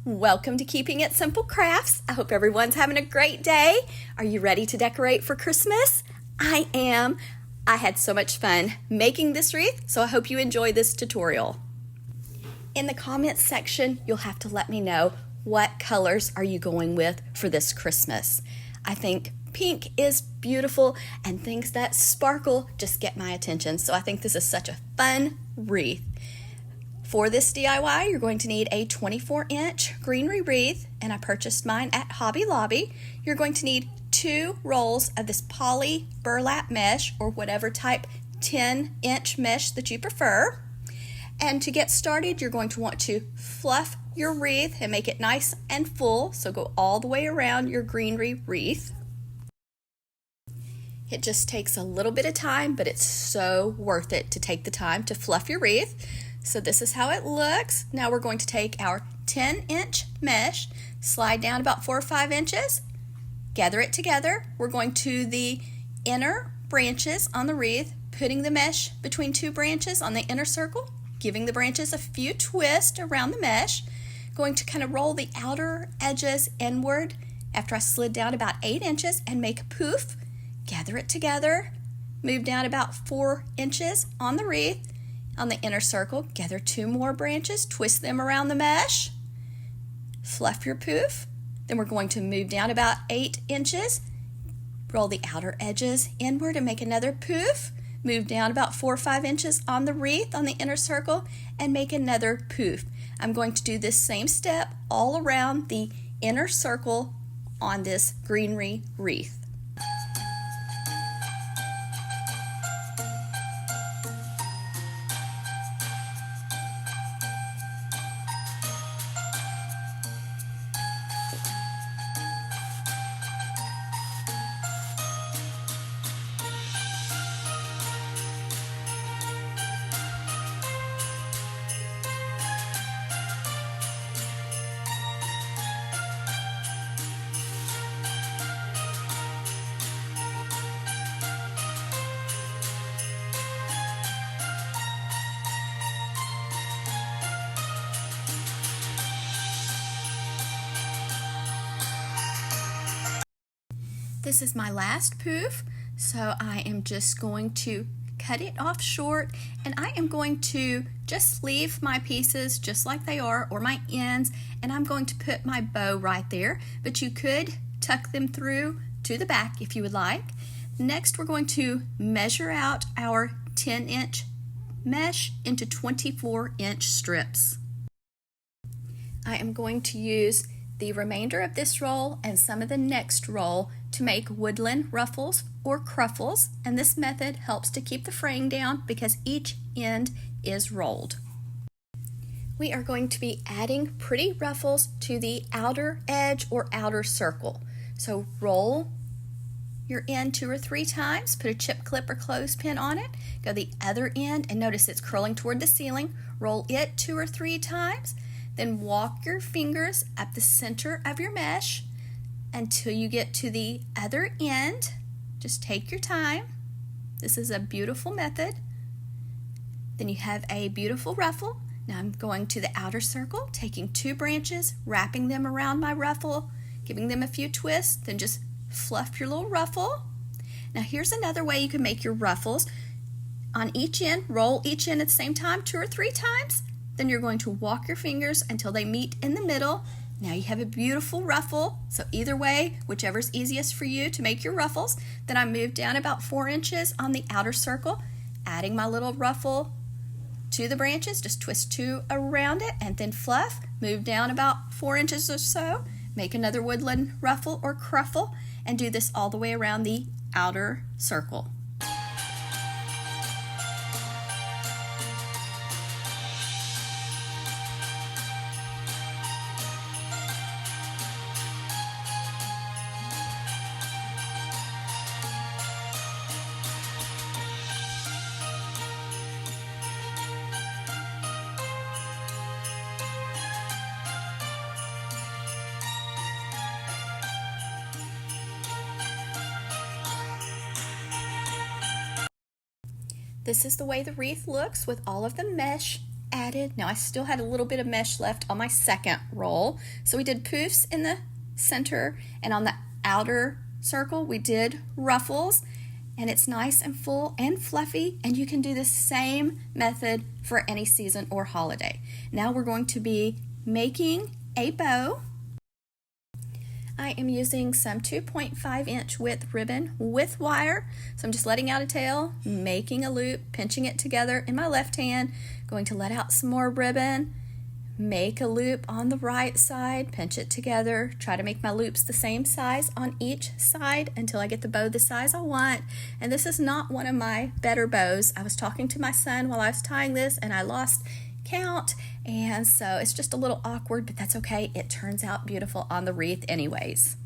Welcome to Keeping It Simple Crafts. I hope everyone's having a great day. Are you ready to decorate for Christmas? I am. I had so much fun making this wreath, so I hope you enjoy this tutorial. In the comments section, you'll have to let me know what colors are you going with for this Christmas. I think pink is beautiful and things that sparkle just get my attention, so I think this is such a fun wreath. For this DIY, you're going to need a 24-inch greenery wreath, and I purchased mine at Hobby Lobby. You're going to need 2 rolls of this poly burlap mesh, or whatever type 10-inch mesh that you prefer. And to get started, you're going to want to fluff your wreath and make it nice and full, so go all the way around your greenery wreath. It just takes a little bit of time, but it's so worth it to take the time to fluff your wreath. So this is how it looks. Now we're going to take our 10-inch mesh, slide down about 4 or 5 inches, gather it together. We're going to the inner branches on the wreath, putting the mesh between 2 branches on the inner circle, giving the branches a few twists around the mesh, going to kind of roll the outer edges inward after I slid down about 8 inches and make a poof, gather it together, move down about 4 inches on the wreath. On the inner circle, gather 2 more branches, twist them around the mesh, fluff your poof. Then we're going to move down about 8 inches, roll the outer edges inward and make another poof, move down about 4 or 5 inches on the wreath on the inner circle and make another poof. I'm going to do this same step all around the inner circle on this greenery wreath. This is my last poof, so I am just going to cut it off short, and I am going to just leave my pieces just like they are, or my ends, and I'm going to put my bow right there, but you could tuck them through to the back if you would like. Next, we're going to measure out our 10-inch mesh into 24-inch strips. I am going to use the remainder of this roll and some of the next roll to make Woodland Ruffles or Cruffles, and this method helps to keep the fraying down because each end is rolled. We are going to be adding pretty ruffles to the outer edge or outer circle. So roll your end 2 or 3 times, put a chip clip or clothespin on it, go the other end and notice it's curling toward the ceiling, roll it 2 or 3 times, then walk your fingers up the center of your mesh until you get to the other end. Just take your time. This is a beautiful method. Then you have a beautiful ruffle. Now I'm going to the outer circle, taking 2 branches, wrapping them around my ruffle, giving them a few twists, then just fluff your little ruffle. Now here's another way you can make your ruffles. On each end, roll each end at the same time 2 or 3 times. Then you're going to walk your fingers until they meet in the middle. Now you have a beautiful ruffle. So either way, whichever's easiest for you to make your ruffles. Then I move down about 4 inches on the outer circle, adding my little ruffle to the branches, just twist 2 around it and then fluff, move down about 4 inches or so, make another woodland ruffle or cruffle, and do this all the way around the outer circle. This is the way the wreath looks with all of the mesh added, now I still had a little bit of mesh left on my second roll. So we did Poofs in the center, and on the outer circle we did Ruffles, and it's nice and full and fluffy, and you can do the same method for any season or holiday. Now we're going to be making a bow. I am using some 2.5-inch width ribbon with wire. So I'm just letting out a tail, making a loop, pinching it together in my left hand, going to let out some more ribbon, make a loop on the right side, pinch it together, try to make my loops the same size on each side until I get the bow the size I want. And this is not one of my better bows. I was talking to my son while I was tying this and I lost count, and so it's just a little awkward, but that's okay. It turns out beautiful on the wreath anyways.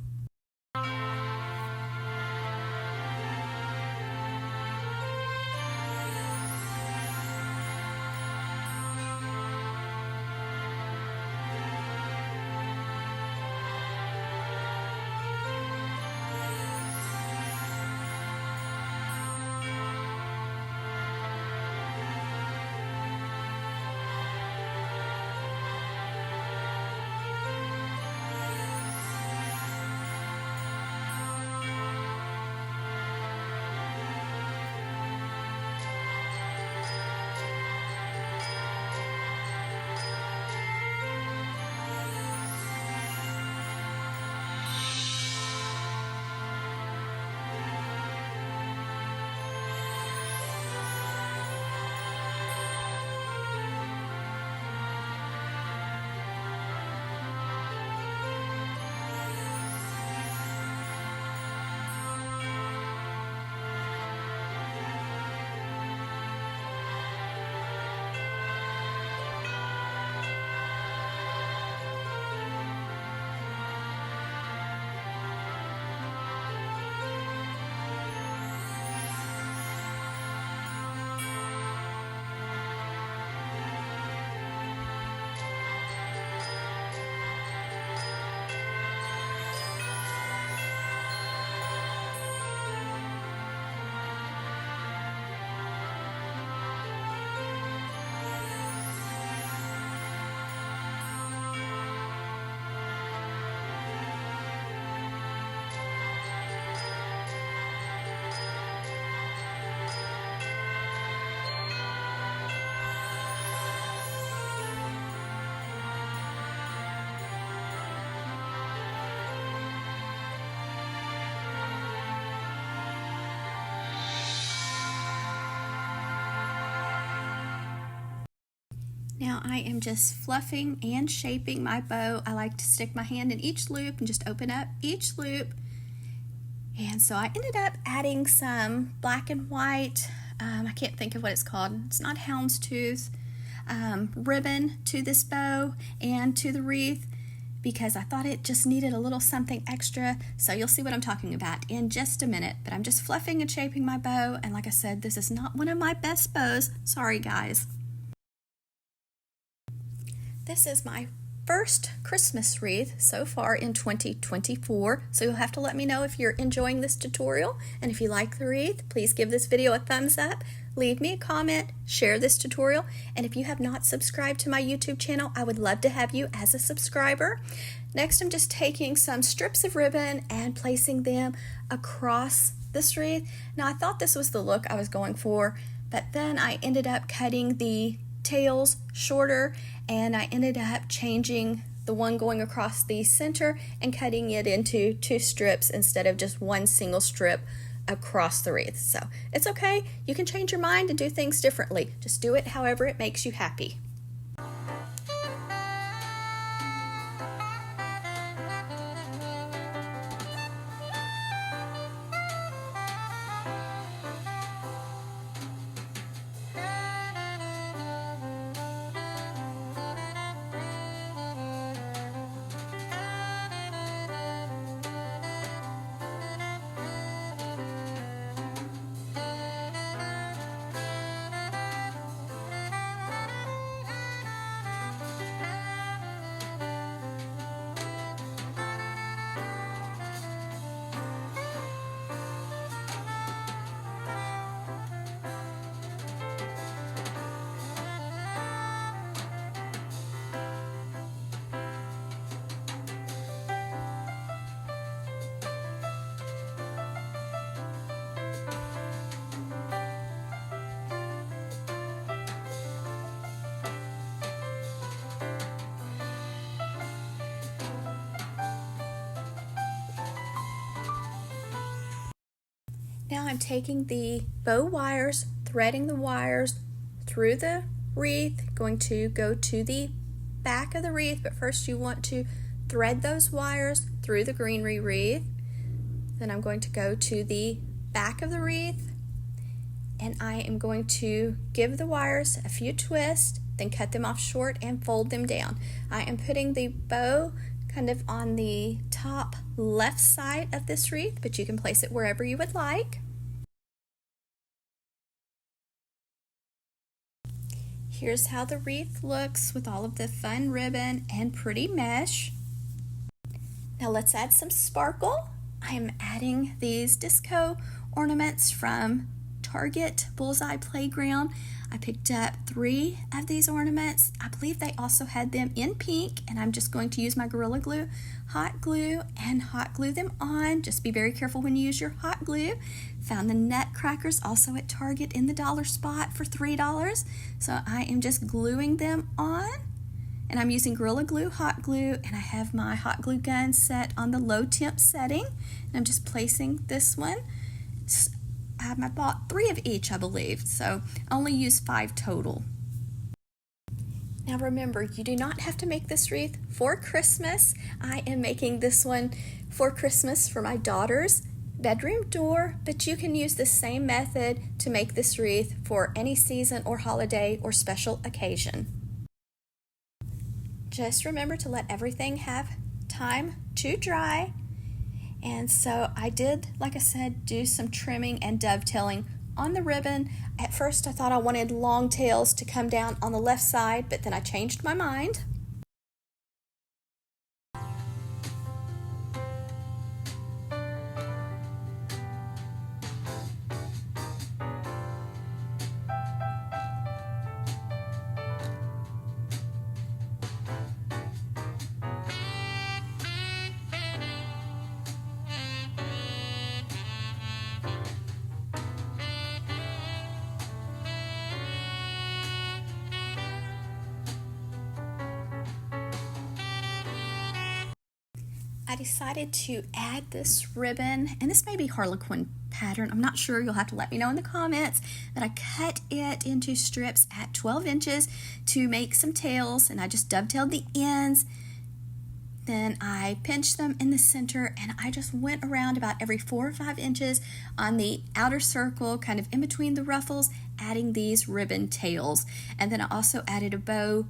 Now I am just fluffing and shaping my bow. I like to stick my hand in each loop and just open up each loop. And so I ended up adding some black and white, I can't think of what it's called. It's not houndstooth, ribbon to this bow and to the wreath because I thought it just needed a little something extra. So you'll see what I'm talking about in just a minute. But I'm just fluffing and shaping my bow. And like I said, this is not one of my best bows. Sorry, guys. This is my first Christmas wreath so far in 2024, so you'll have to let me know if you're enjoying this tutorial, and if you like the wreath, please give this video a thumbs up, leave me a comment, share this tutorial, and if you have not subscribed to my YouTube channel, I would love to have you as a subscriber. Next, I'm just taking some strips of ribbon and placing them across this wreath. Now, I thought this was the look I was going for, but then I ended up cutting the tails shorter, and I ended up changing the one going across the center and cutting it into 2 strips instead of just one single strip across the wreath. So it's okay, you can change your mind and do things differently. Just do it however it makes you happy. now I'm taking the bow wires, threading the wires through the wreath, going to go to the back of the wreath, but first you want to thread those wires through the greenery wreath. Then I'm going to go to the back of the wreath, and I am going to give the wires a few twists, then cut them off short and fold them down. I am putting the bow kind of on the top left side of this wreath, but you can place it wherever you would like. Here's how the wreath looks with all of the fun ribbon and pretty mesh. Now let's add some sparkle. I am adding these disco ornaments from Target Bullseye Playground. I picked up 3 of these ornaments. I believe they also had them in pink, and I'm just going to use my Gorilla Glue hot glue and hot glue them on. Just be very careful when you use your hot glue. Found the nutcrackers also at Target in the dollar spot for $3. So I am just gluing them on, and I'm using Gorilla Glue hot glue, and I have my hot glue gun set on the low temp setting, and I'm just placing this one. I bought 3 of each, I believe, so I only used 5 total. Now remember, you do not have to make this wreath for Christmas. I am making this one for Christmas for my daughter's bedroom door, but you can use the same method to make this wreath for any season or holiday or special occasion. Just remember to let everything have time to dry. And so I did, like I said, do some trimming and dovetailing on the ribbon. At first I thought I wanted long tails to come down on the left side, but then I changed my mind. I decided to add this ribbon, and this may be Harlequin pattern, I'm not sure, you'll have to let me know in the comments, but I cut it into strips at 12 inches to make some tails, and I just dovetailed the ends. Then I pinched them in the center, and I just went around about every 4 or 5 inches on the outer circle, kind of in between the ruffles, adding these ribbon tails. And then I also added a bow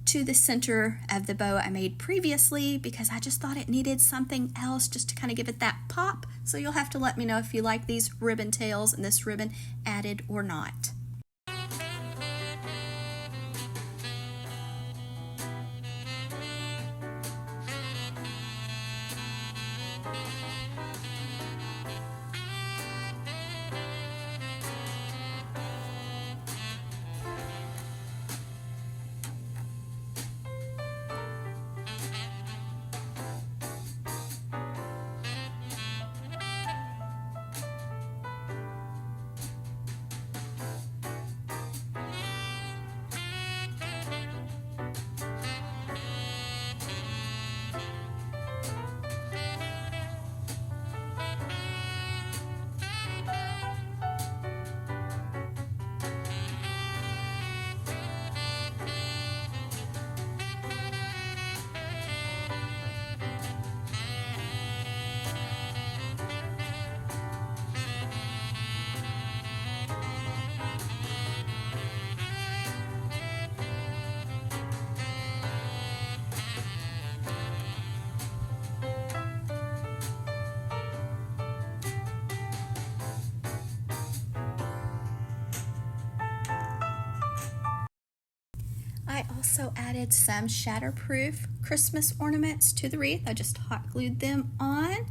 to the center of the bow I made previously because I just thought it needed something else just to kind of give it that pop. So you'll have to let me know if you like these ribbon tails and this ribbon added or not. I also added some shatterproof Christmas ornaments to the wreath. I just hot glued them on,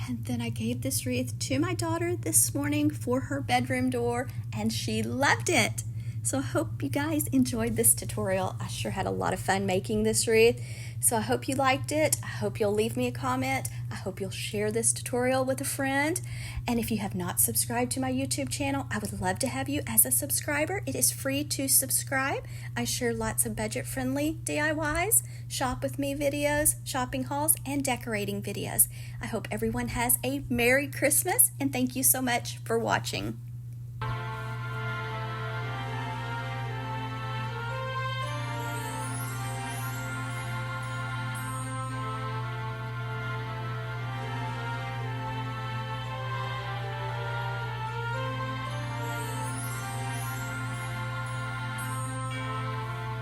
and then I gave this wreath to my daughter this morning for her bedroom door, and she loved it. So I hope you guys enjoyed this tutorial. I sure had a lot of fun making this wreath. So I hope you liked it. I hope you'll leave me a comment. I hope you'll share this tutorial with a friend. And if you have not subscribed to my YouTube channel, I would love to have you as a subscriber. It is free to subscribe. I share lots of budget-friendly DIYs, shop with me videos, shopping hauls, and decorating videos. I hope everyone has a Merry Christmas, and thank you so much for watching.